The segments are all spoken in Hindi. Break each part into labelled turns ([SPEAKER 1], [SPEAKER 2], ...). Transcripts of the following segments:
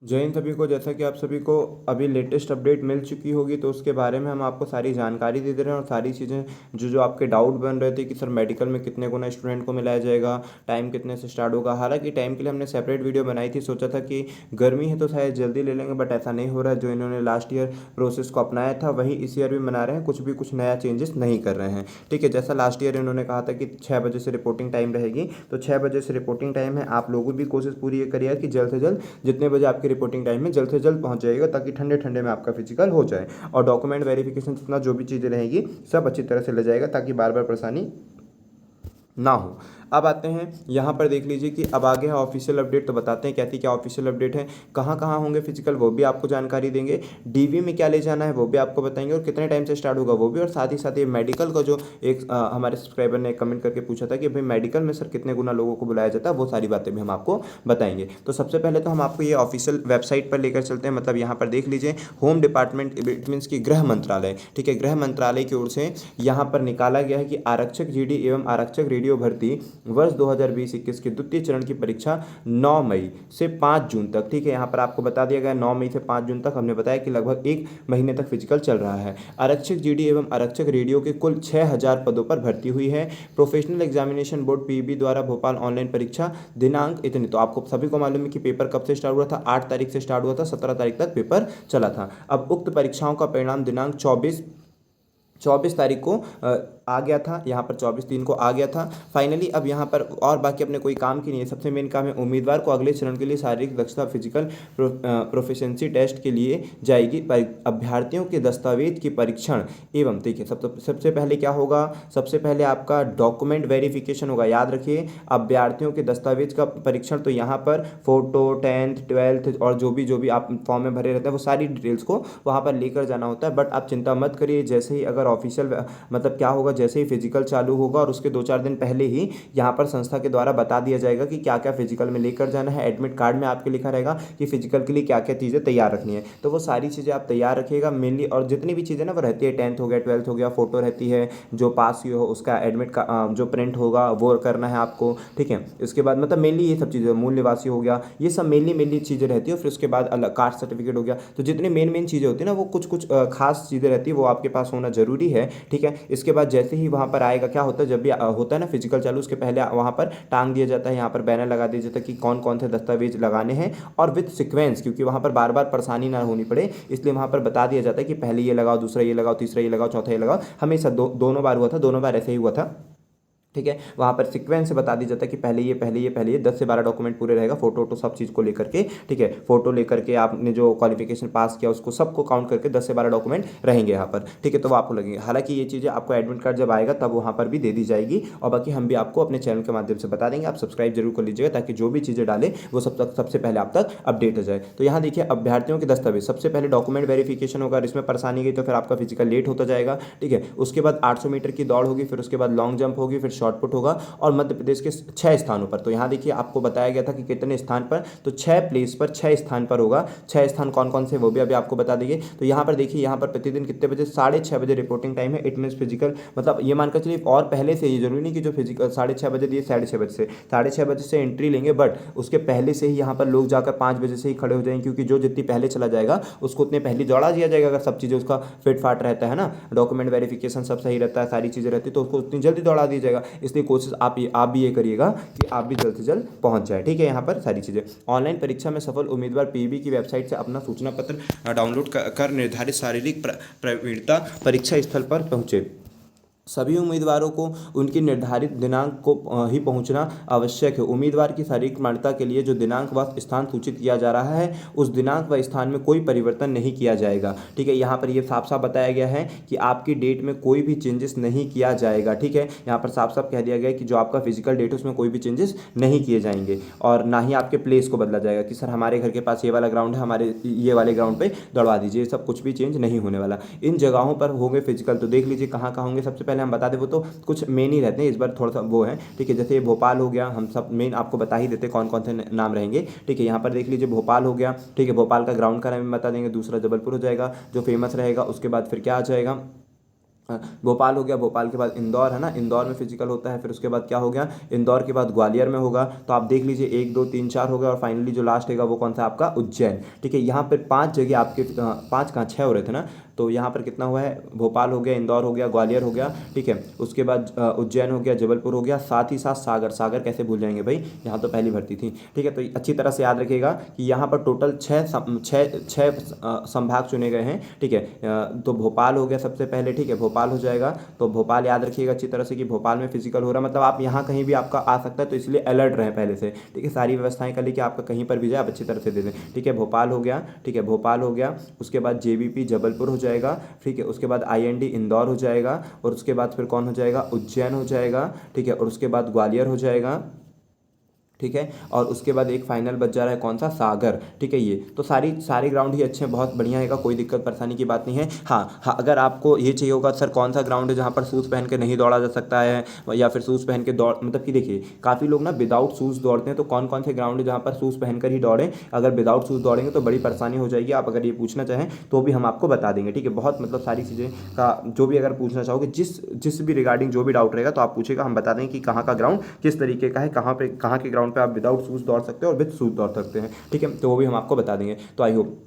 [SPEAKER 1] जय हिंद सभी को। जैसा कि आप सभी को अभी लेटेस्ट अपडेट मिल चुकी होगी, तो उसके बारे में हम आपको सारी जानकारी दे दे रहे हैं और सारी चीज़ें जो जो आपके डाउट बन रहे थे कि सर मेडिकल में कितने गुना स्टूडेंट को मिलाया जाएगा, टाइम कितने से स्टार्ट होगा। हालांकि टाइम के लिए हमने सेपरेट वीडियो बनाई थी, सोचा था कि गर्मी है तो शायद जल्दी ले लेंगे, बट ऐसा नहीं हो रहा है। जो इन्होंने लास्ट ईयर प्रोसेस को अपनाया था वही इस ईयर भी बना रहे हैं, कुछ नया चेंजेस नहीं कर रहे हैं। ठीक है, जैसा लास्ट ईयर इन्होंने कहा था कि 6 बजे से रिपोर्टिंग टाइम रहेगी, तो 6 बजे से रिपोर्टिंग टाइम है। आप लोगों भी कोशिश पूरी ये करिए कि जल्द से जल्द जितने बजे आपकी रिपोर्टिंग टाइम है जल्द से जल्द पहुंच जाएगा, ताकि ठंडे ठंडे में आपका फिजिकल हो जाए। और डॉक्यूमेंट वेरिफिकेशन जितना जो भी चीज़ें रहेगी सब अच्छी तरह से ले जाएगा, ताकि बार बार परेशानी ना हो। अब आते हैं यहाँ पर, देख लीजिए कि अब आगे है ऑफिशियल अपडेट। तो बताते हैं क्या ऑफिशियल अपडेट है, कहाँ कहाँ होंगे फिजिकल, वो भी आपको जानकारी देंगे। डीवी में क्या ले जाना है वो भी आपको बताएंगे, और कितने टाइम से स्टार्ट होगा वो भी। और साथ ही साथ ये मेडिकल का जो एक हमारे सब्सक्राइबर ने कमेंट करके पूछा था कि भाई मेडिकल में सर कितने गुना लोगों को बुलाया जाता है, वो सारी बातें भी हम आपको बताएंगे। तो सबसे पहले तो हम आपको ये ऑफिशियल वेबसाइट पर लेकर चलते हैं। मतलब यहाँ पर देख लीजिए, होम डिपार्टमेंट, इट मीन्स की गृह मंत्रालय, ठीक है, गृह मंत्रालय की ओर से यहाँ पर निकाला गया है कि आरक्षक जीडी एवं आरक्षक रेडियो भर्ती वर्ष 2020-21 के द्वितीय चरण की परीक्षा 9 मई से 5 जून तक, ठीक है, यहाँ पर आपको बता दिया गया 9 मई से 5 जून तक। हमने बताया कि लगभग 1 महीने तक फिजिकल चल रहा है। आरक्षक जीडी एवं आरक्षक रेडियो के कुल 6000 पदों पर भर्ती हुई है। प्रोफेशनल एग्जामिनेशन बोर्ड पीईबी द्वारा भोपाल ऑनलाइन परीक्षा दिनांक इतने। तो आपको सभी को मालूम है कि पेपर कब से स्टार्ट हुआ था, 8 तारीख से स्टार्ट हुआ था, 17 तारीख तक पेपर चला था। अब उक्त परीक्षाओं का परिणाम दिनांक 24 तारीख को आ गया था, यहाँ पर 24/3 को आ गया था फाइनली। अब यहाँ पर और बाकी अपने कोई काम की नहीं है। सबसे मेन काम है, उम्मीदवार को अगले चरण के लिए शारीरिक दक्षता फिजिकल प्रोफिशिएंसी टेस्ट के लिए जाएगी। अभ्यर्थियों के दस्तावेज की परीक्षण एवं, देखिए सबसे पहले क्या होगा, सबसे पहले आपका डॉक्यूमेंट वेरिफिकेशन होगा। याद रखिए, अभ्यर्थियों के दस्तावेज का परीक्षण, तो यहाँ पर फोटो, 10th 12th और जो भी आप फॉर्म में भरे रहते हैं वो सारी डिटेल्स को वहाँ पर लेकर जाना होता है। बट आप चिंता मत करिए, जैसे ही अगर ऑफिशियल मतलब क्या होगा, जैसे ही फिजिकल चालू होगा और उसके 2-4 दिन पहले ही यहाँ पर संस्था के द्वारा बता दिया जाएगा कि क्या क्या फिजिकल में लेकर जाना है। एडमिट कार्ड में आपके लिखा रहेगा कि फिजिकल के लिए क्या क्या चीज़ें तैयार रखनी है, तो वो सारी चीज़ें आप तैयार रखिएगा मेनली। और जितनी भी चीज़ें ना वो रहती है, 10th हो गया, 12th हो गया, फोटो रहती है, जो पास हुई हो उसका एडमिट का जो प्रिंट होगा वो करना है आपको, ठीक है। इसके बाद मतलब मेनली ये सब चीज़ें, मूल निवासी हो गया, ये सब मेनली चीज़ें रहती है। फिर उसके बाद अलग कास्ट सर्टिफिकेट हो गया। तो जितने मेन चीज़ें होती है ना, वो कुछ खास चीज़ें रहती है, वो आपके पास होना जरूरी है, ठीक है। इसके बाद जैसे ही वहाँ पर आएगा, क्या होता है जब भी होता है ना फिजिकल चालू, उसके पहले वहाँ पर टांग दिया जाता है, यहाँ पर बैनर लगा दिया जाता है कि कौन कौन से दस्तावेज लगाने हैं, और विद सिक्वेंस, क्योंकि वहाँ पर बार बार परेशानी ना होनी पड़े, इसलिए वहाँ पर बता दिया जाता है कि पहले ये लगाओ, दूसरा ये लगाओ, तीसरा ये लगाओ, चौथा ये लगाओ। हमेशा दोनों बार हुआ था, दोनों बार ऐसे ही हुआ था, ठीक है। वहाँ पर सीक्वेंस से बता दी जाता है कि पहले ये 10 से 12 डॉक्यूमेंट पूरे रहेगा, फोटो सब चीज़ को लेकर के, ठीक है। फोटो लेकर के आपने जो क्वालिफिकेशन पास किया उसको सबको काउंट करके 10 से 12 डॉक्यूमेंट रहेंगे यहाँ पर, ठीक है। तो वो आपको लगेंगे। हालांकि ये चीज़ें आपको एडमिट कार्ड जब आएगा तब वहाँ पर भी दे दी जाएगी, और बाकी हम भी आपको अपने चैनल के माध्यम से बता देंगे। आप सब्सक्राइब जरूर कर लीजिएगा, ताकि जो भी चीज़ें डालें वो सबसे पहले आप तक अपडेट हो जाए। तो यहाँ देखिए, अभ्यर्थियों के दस्तावेज, सबसे पहले डॉक्यूमेंट वेरिफिकेशन होगा। इसमें परेशानी गई तो फिर आपका फिजिकल लेट होता जाएगा, ठीक है। उसके बाद 800 मीटर की दौड़ होगी, फिर उसके बाद लॉन्ग जंप होगी, फिर शॉर्ट पुट होगा, और मध्य प्रदेश के 6 स्थानों पर। तो यहाँ देखिए, आपको बताया गया था कि कितने स्थान पर, तो 6 प्लेस पर 6 स्थान पर होगा। 6 स्थान कौन कौन से वो भी अभी आपको बता देंगे। तो यहाँ पर देखिए, यहाँ पर प्रतिदिन कितने बजे, 6:30 बजे रिपोर्टिंग टाइम है। इट मीन्स फिजिकल, मतलब ये मानकर चलिए, और पहले से ही, जरूरी नहीं कि जो फिजिकल 6:30 बजे दिए 6:30 बजे से एंट्री लेंगे, बट उसके पहले से ही यहाँ पर लोग जाकर 5 बजे से ही खड़े हो जाएंगे, क्योंकि जो जितनी पहले चला जाएगा उसको उतने पहले दौड़ा दिया जाएगा। अगर सब चीज़ें उसका फिट फाट रहता है ना, डॉक्यूमेंट वेरिफिकेशन सब सही रहता है, सारी चीज़ें रहती है, तो उसको उतनी जल्दी दौड़ा दिया जाएगा। इसलिए कोशिश आप भी ये करिएगा कि आप भी जल्द से जल्द पहुंच जाए, ठीक है। यहाँ पर सारी चीज़ें, ऑनलाइन परीक्षा में सफल उम्मीदवार पीईबी की वेबसाइट से अपना सूचना पत्र डाउनलोड कर निर्धारित शारीरिक प्रवीणता परीक्षा स्थल पर पहुंचे। सभी उम्मीदवारों को उनकी निर्धारित दिनांक को ही पहुंचना आवश्यक है। उम्मीदवार की शारीरिक मान्यता के लिए जो दिनांक व स्थान सूचित किया जा रहा है, उस दिनांक व स्थान में कोई परिवर्तन नहीं किया जाएगा, ठीक है। यहाँ पर ये साफ साफ बताया गया है कि आपकी डेट में कोई भी चेंजेस नहीं किया जाएगा, ठीक है। यहाँ पर साफ साफ कह दिया गया है कि जो आपका फिजिकल डेट है उसमें कोई भी चेंजेस नहीं किए जाएंगे, और ना ही आपके प्लेस को बदला जाएगा कि सर हमारे घर के पास ये वाला ग्राउंड है, हमारे ये वाले ग्राउंड पर दौड़वा दीजिए, सब कुछ भी चेंज नहीं होने वाला। इन जगहों पर होंगे फिजिकल, तो देख लीजिए कहाँ कहाँ होंगे। सबसे पहले हम बता दें, वो तो कुछ मेन ही रहते हैं, इस बार थोड़ा सा वो है, ठीक है। जैसे भोपाल हो गया, हम सब मेन आपको बता ही देते कौन कौन से नाम रहेंगे, ठीक है। यहाँ पर देख लीजिए, भोपाल हो गया, ठीक है, भोपाल का ग्राउंड का नाम बता देंगे। दूसरा जबलपुर हो जाएगा जो फेमस रहेगा। उसके बाद फिर क्या आ जाएगा, भोपाल हो गया, भोपाल के बाद इंदौर है ना, इंदौर में फिजिकल होता है। फिर उसके बाद क्या हो गया, इंदौर के बाद ग्वालियर में होगा। तो आप देख लीजिए 1 2 3 4 हो गया, और फाइनली जो लास्ट है वो कौन सा आपका, उज्जैन। ठीक है, यहाँ पर 5 जगह आपके, 5 कहाँ 6 हो रहे थे ना, तो यहाँ पर कितना हुआ है, भोपाल हो गया, इंदौर हो गया, ग्वालियर हो गया। ठीक है, उसके बाद उज्जैन हो गया, जबलपुर हो गया, साथ ही साथ सागर। सागर कैसे भूल जाएंगे भाई, यहाँ तो पहली भर्ती थी। ठीक है, तो अच्छी तरह से याद रखिएगा कि यहाँ पर टोटल छः संभाग चुने गए हैं। ठीक है, तो भोपाल हो गया सबसे पहले। ठीक है, भोपाल हो जाएगा, तो भोपाल याद रखिएगा अच्छी तरह से कि भोपाल में फिजिकल हो रहा है, मतलब आप यहाँ कहीं भी आपका आ सकता है, तो इसलिए अलर्ट रहें पहले से। ठीक है, सारी व्यवस्थाएं कर ली कि आपका कहीं पर भी जाए आप अच्छी तरह से दे दें। ठीक है, भोपाल हो गया। ठीक है, भोपाल हो गया, उसके बाद जेबीपी जबलपुर हो जाएगा। ठीक है, उसके बाद आईएनडी इंदौर हो जाएगा, और उसके बाद फिर कौन हो जाएगा, उज्जैन हो जाएगा। ठीक है, और उसके बाद ग्वालियर हो जाएगा। ठीक है, और उसके बाद एक फाइनल बच जा रहा है कौन सा, सागर। ठीक है, ये तो सारे ग्राउंड ही अच्छे हैं, बहुत बढ़िया है, कोई दिक्कत परेशानी की बात नहीं है। हाँ हाँ, अगर आपको ये चाहिए होगा सर कौन सा ग्राउंड है जहाँ पर शूज़ पहन के नहीं दौड़ा जा सकता है, या फिर शूज़ पहन के दौड़, मतलब कि देखिए काफ़ी लोग ना विदाउट शूज़ दौड़ते हैं, तो कौन कौन से ग्राउंड है जहाँ पर शूज़ पहन कर ही दौड़ें। अगर विदाउट शूज़ दौड़ेंगे तो बड़ी परेशानी हो जाएगी। आप अगर ये पूछना चाहें तो भी हम आपको बता देंगे। ठीक है, बहुत मतलब सारी चीज़ें का जो भी अगर पूछना चाहोगे, जिस भी रिगार्डिंग जो भी डाउट रहेगा तो आप पूछेगा, हम बता देंगे कि कहाँ का ग्राउंड किस तरीके का है, कहाँ के ग्राउंड पे आप विदाउट शूज़ दौड़ सकते हैं और विद शूज़ दौड़ सकते हैं। ठीक है, तो वो भी हम आपको बता देंगे। तो आई होप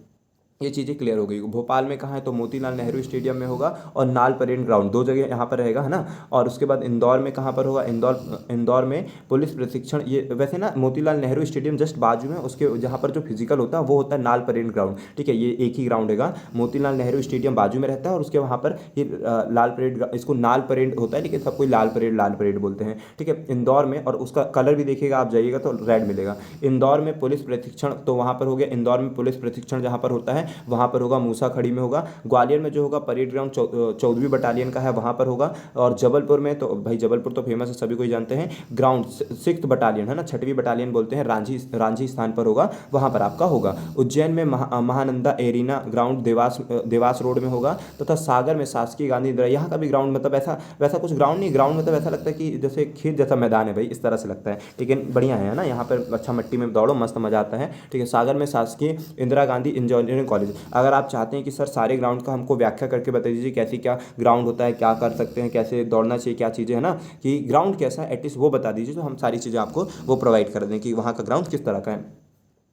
[SPEAKER 1] ये चीज़ें क्लियर हो गई। भोपाल में कहाँ है, तो मोतीलाल नेहरू स्टेडियम में होगा, और नाल परेड ग्राउंड, 2 जगह यहाँ पर रहेगा, है ना। और उसके बाद इंदौर में कहाँ पर होगा, इंदौर में पुलिस प्रशिक्षण, ये वैसे ना मोतीलाल नेहरू स्टेडियम जस्ट बाजू में, उसके जहाँ पर जो फिजिकल होता है वो होता है नाल परेड ग्राउंड। ठीक है, ये एक ही ग्राउंड है, मोतीलाल नेहरू स्टेडियम बाजू में रहता है, और उसके वहाँ पर ये लाल परेड, इसको नाल परेड होता है, लेकिन सब कोई लाल परेड बोलते हैं। ठीक है, इंदौर में, और उसका कलर भी देखिएगा आप जाइएगा तो रेड मिलेगा। इंदौर में पुलिस प्रशिक्षण, तो वहाँ पर हो गया, इंदौर में पुलिस प्रशिक्षण जहाँ पर होता है वहाँ पर होगा, मूसा खड़ी में होगा। ग्वालियर में जो होगा परेड ग्राउंड 14वीं बटालियन का है, वहाँ पर होगा। और जबलपुर में, तो भाई जबलपुर तो फेमस है, सभी कोई जानते हैं, ग्राउंड 6th बटालियन है ना, 6वीं बटालियन बोलते हैं, रांझी स्थान पर होगा, वहाँ पर आपका होगा। उज्जैन में Mahananda arena ground Dewas road में होगा, तथा सागर में शासकीय गांधी इंदिरा, यहाँ का भी ग्राउंड मतलब ऐसा वैसा कुछ ग्राउंड नहीं, ग्राउंड मतलब ऐसा लगता है कि जैसे खेत जैसा मैदान है भाई, इस तरह से लगता है, लेकिन बढ़िया है ना, यहाँ पर अच्छा मट्टी में दौड़ो, मस्त मजा आता है। ठीक है, सागर में शासकीय इंदिरा गांधी इंजीनियरिंग कॉलेज। अगर आप चाहते हैं कि सर सारे ग्राउंड का हमको व्याख्या करके बता दीजिए, कैसी क्या ग्राउंड होता है, क्या कर सकते हैं, कैसे दौड़ना चाहिए, क्या चीज़ें है ना, कि ग्राउंड कैसा है एटलीस्ट वो बता दीजिए, तो हम सारी चीज़ें आपको वो प्रोवाइड कर दें कि वहाँ का ग्राउंड किस तरह का है।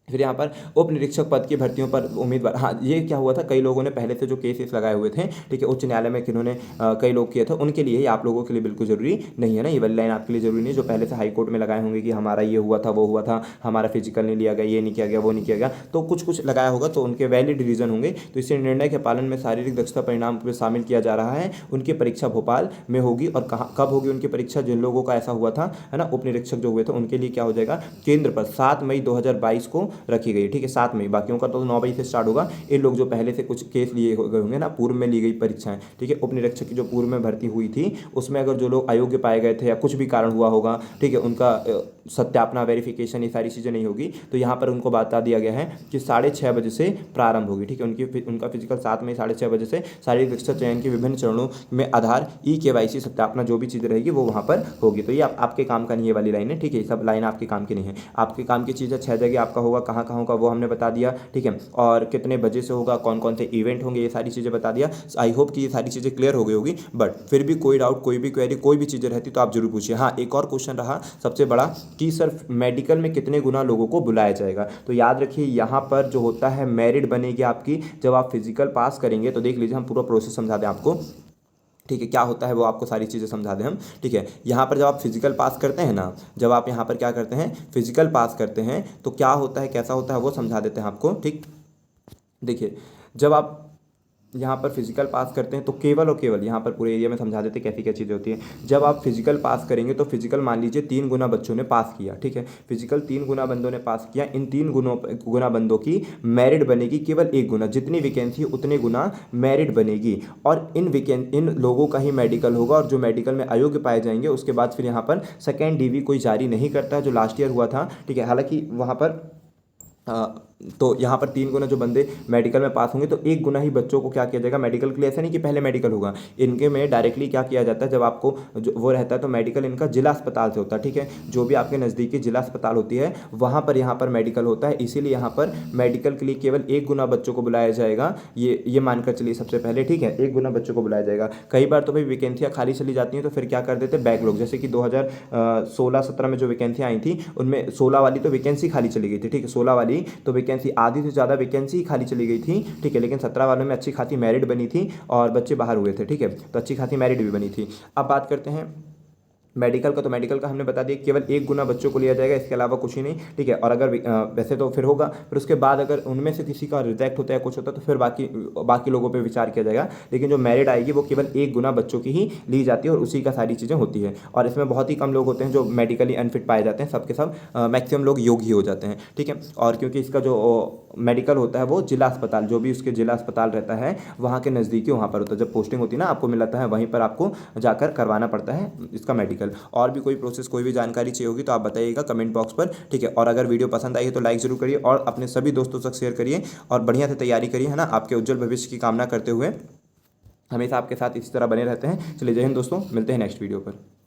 [SPEAKER 1] फिर यहाँ पर उप निरीक्षक पद की भर्तियों पर उम्मीदवार, हाँ ये क्या हुआ था, कई लोगों ने पहले से जो केसेस लगाए हुए थे, ठीक है, उच्च न्यायालय में किन्होंने कई लोग किए थे, उनके लिए, आप लोगों के लिए बिल्कुल जरूरी नहीं है ना, ये वाली लाइन आपके लिए जरूरी नहीं, जो पहले से हाई कोर्ट में लगाए होंगे कि हमारा ये हुआ था, वो हुआ था, हमारा फिजिकल नहीं लिया गया, ये नहीं किया गया, वो नहीं किया गया, तो कुछ लगाया होगा, तो उनके वैलिड रीजन होंगे। तो इसी निर्णय के पालन में शारीरिक दक्षता परिणाम में शामिल किया जा रहा है। उनकी परीक्षा भोपाल में होगी, और कहाँ कब होगी उनकी परीक्षा, जिन लोगों का ऐसा हुआ था, है ना, उप निरीक्षक जो हुए थे, उनके लिए क्या हो जाएगा, केंद्र पर 7 मई 2022 को रखी गई। ठीक है, 7 मई, बाकियों का तो 9 बजे से स्टार्ट होगा। इन लोग जो पहले से कुछ केस लिए गए होंगे ना, पूर्व में ली गई परीक्षाएं, ठीक है, उप निरीक्षक की जो पूर्व में भर्ती हुई थी, उसमें अगर जो लोग अयोग्य पाए गए थे या कुछ भी कारण हुआ होगा, ठीक है, उनका सत्यापना वेरिफिकेशन ये सारी चीज़ें नहीं होगी, तो यहाँ पर उनको बता दिया गया है कि 6:30 बजे से प्रारंभ होगी। ठीक है, उनका फिजिकल 7 मई 6:30 बजे से शारीरिक दक्षता चयन के विभिन्न चरणों में आधार KYC सत्यापना जो भी चीज़ें रहेगी वो वहाँ पर होगी। तो ये आपके काम का नहीं, ये वाली लाइन है। ठीक है, सब लाइन आपके काम की नहीं है, आपके काम की चीज़ है। 6 जगह आपका होगा, कहाँ कहाँ होगा वो हमने बता दिया। ठीक है, और कितने बजे से होगा, कौन कौन से इवेंट होंगे, ये सारी चीज़ें बता दिया। आई होप कि ये सारी चीज़ें क्लियर हो गई होगी, बट फिर भी कोई डाउट, कोई भी क्वेरी, कोई भी चीज़ें रहती तो आप जरूर पूछिए। हाँ, एक और क्वेश्चन रहा सबसे बड़ा कि सर मेडिकल में कितने गुना लोगों को बुलाया जाएगा। तो याद रखिए, यहाँ पर जो होता है मेरिट बनेगी आपकी जब आप फिजिकल पास करेंगे। तो देख लीजिए, हम पूरा प्रोसेस समझा दें आपको। ठीक है, क्या होता है वो आपको सारी चीज़ें समझा दें हम। ठीक है, यहाँ पर जब आप फिजिकल पास करते हैं ना, जब आप यहाँ पर क्या करते हैं, फिजिकल पास करते हैं, तो क्या होता है, कैसा होता है वो समझा देते हैं आपको। ठीक, देखिए, जब आप यहाँ पर फिजिकल पास करते हैं तो केवल और केवल यहाँ पर पूरे एरिया में समझा देते हैं कैसी क्या चीज़ें होती हैं। जब आप फिजिकल पास करेंगे तो फिजिकल मान लीजिए 3 गुना बच्चों ने पास किया। ठीक है, फिजिकल 3 गुना बंदों ने पास किया, इन 3 गुना बंदों की मेरिट बनेगी केवल 1 गुना, जितनी वैकेंसी उतने गुना मेरिट बनेगी, और इन लोगों का ही मेडिकल होगा, और जो मेडिकल में अयोग्य पाए जाएंगे उसके बाद फिर यहाँ पर सेकेंड DV कोई जारी नहीं करता है, जो लास्ट ईयर हुआ था। ठीक है, हालांकि वहाँ पर तो यहाँ पर 3 गुना जो बंदे मेडिकल में पास होंगे, तो 1 गुना ही बच्चों को क्या किया जाएगा मेडिकल के लिए। ऐसा नहीं कि पहले मेडिकल होगा, इनके में डायरेक्टली क्या किया जाता है, जब आपको जो वो रहता है तो मेडिकल इनका जिला अस्पताल से होता है, ठीक है। जो भी आपके नज़दीकी जिला अस्पताल होती है वहाँ पर यहाँ पर मेडिकल होता है, इसीलिए यहाँ पर मेडिकल के लिए केवल 1 गुना बच्चों को बुलाया जाएगा। ये मानकर चलिए सबसे पहले, ठीक है, 1 गुना बच्चों को बुलाया जाएगा। कई बार तो भाई वैकेंसियाँ खाली चली जाती हैं, तो फिर क्या कर देते हैं बैकलॉग, जैसे कि 2016-17 में जो वैकेंसियाँ आई थी उनमें 16 वाली तो वैकेंसी खाली चली गई थी, ठीक है। 16 वाली तो वैकेंसी आधी से ज़्यादा वैकेंसी ही खाली चली गई थी, ठीक है। लेकिन 17 वालों में अच्छी खासी मेरिट बनी थी और बच्चे बाहर हुए थे, ठीक है। तो अच्छी खासी मेरिट भी बनी थी। अब बात करते हैं मेडिकल का, तो मेडिकल का हमने बता दिया केवल 1 गुना बच्चों को लिया जाएगा, इसके अलावा कुछ ही नहीं, ठीक है। और अगर वैसे तो फिर होगा, फिर उसके बाद अगर उनमें से किसी का रिजेक्ट होता है कुछ होता है तो फिर बाकी लोगों पे विचार किया जाएगा, लेकिन जो मेरिट आएगी वो केवल 1 गुना बच्चों की ही ली जाती है और उसी का सारी चीज़ें होती है। और इसमें बहुत ही कम लोग होते हैं जो मेडिकली अनफिट पाए जाते हैं, सबके सब मैक्सिमम लोग योग्य हो जाते हैं, ठीक है। और क्योंकि इसका जो मेडिकल होता है वो जिला अस्पताल, जो भी उसके जिला अस्पताल रहता है वहाँ के नज़दीकी वहाँ पर होता है। जब पोस्टिंग होती है ना आपको मिलता है, वहीं पर आपको जाकर करवाना पड़ता है इसका मेडिकल। और भी कोई प्रोसेस, कोई भी जानकारी चाहिए होगी तो आप बताइएगा कमेंट बॉक्स पर, ठीक है। और अगर वीडियो पसंद आई है तो लाइक जरूर करिए और अपने सभी दोस्तों तक शेयर करिए और बढ़िया से तैयारी करिए, है ना। आपके उज्जवल भविष्य की कामना करते हुए हमेशा आपके साथ इसी तरह बने रहते हैं। चलिए जय हिंद दोस्तों, मिलते हैं नेक्स्ट वीडियो पर।